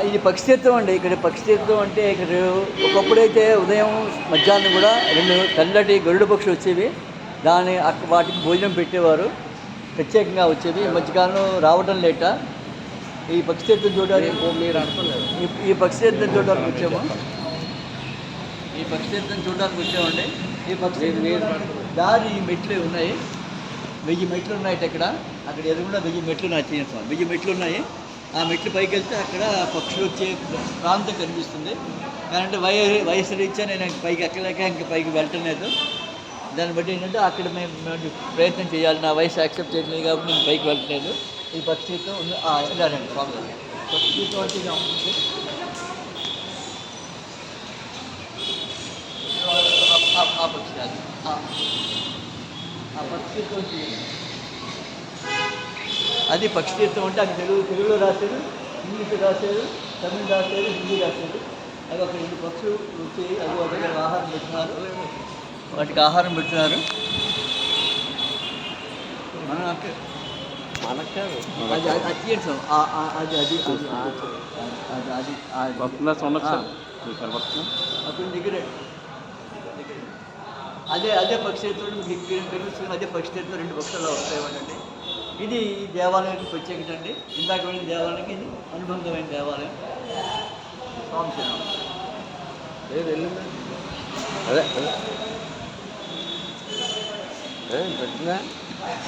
ఇది పక్షితీర్థం అండి. ఇక్కడ పక్షితీర్థం అంటే ఇక్కడ ఒకప్పుడైతే ఉదయం మధ్యాహ్నం కూడా రెండు తెల్లటి గరుడ పక్షులు వచ్చేవి. వాటికి భోజనం పెట్టేవారు, ప్రత్యేకంగా వచ్చేవి. ఈ మధ్యకాలంలో రావడం లేట. ఈ పక్షితీర్థం చూడడానికి మీరు అనుకోలేదు. ఈ పక్షితీర్థం చూడడానికి వచ్చాము. ఈ పక్షితీర్థం చూడడానికి వచ్చామండి. ఈ పక్షితీర్థం దారి మెట్లు ఉన్నాయి, 1000 మెట్లు ఉన్నాయి. అక్కడ ఎదురుగుండా 1000 మెట్లు ఉన్నాయి. 1000 మెట్లు ఉన్నాయి. ఆ మెట్లు పైకి వెళ్తే అక్కడ పక్షులు వచ్చే ప్రాంతం కనిపిస్తుంది. కానీ వయసు రీత్యా నేను పైకి ఎక్కలేక ఇంక పైకి వెళ్ళటం లేదు. దాన్ని బట్టి ఏంటంటే అక్కడ మేము ప్రయత్నం చేయాలి. నా వయసు యాక్సెప్ట్ చేయలేదు కాబట్టి నేను పైకి వెళ్ళట్లేదు. ఈ పక్షితో ఇలానండి స్వామి పక్షితో అంటే ఉంటుంది. ఆ పక్షి అది ఆ పక్షితో అది పక్షితీర్థం అంటే అది తెలుగులో రాశారు, ఇంగ్లీష్ రాశారు, తమిళ్ రాశారు, హిందీ రాశారు. అది ఒక 2 పక్షులు వచ్చి అది ఒకటి ఆహారం పెడుతున్నారు, వాటికి ఆహారం పెడుతున్నారు. మనం మనకు అది అది తీయచ్చు. అది అది అది అతని దగ్గరే అదే పక్షితీర్థం కనిపిస్తుంది. అదే పక్షితీర్థం 2 పక్షుల్లో వస్తాయన్నమాట. ఇది ఈ దేవాలయానికి ప్రత్యేకత అండి. ఇందాక వెళ్ళిన దేవాలయానికి ఇది అనుబంధమైన దేవాలయం. స్వామి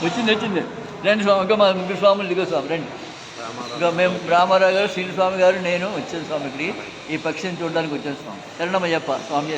వచ్చింది. రండి స్వామి. ఇంకా మా 3 స్వాములు దిగో స్వామి రండి. ఇంకా మేము రామారావు గారు, శ్రీనిస్వామి గారు, నేను వచ్చాను స్వామి ఇక్కడికి. ఈ పక్షిని చూడడానికి వచ్చాను స్వామి. శరణమయ్యప్ప స్వామి.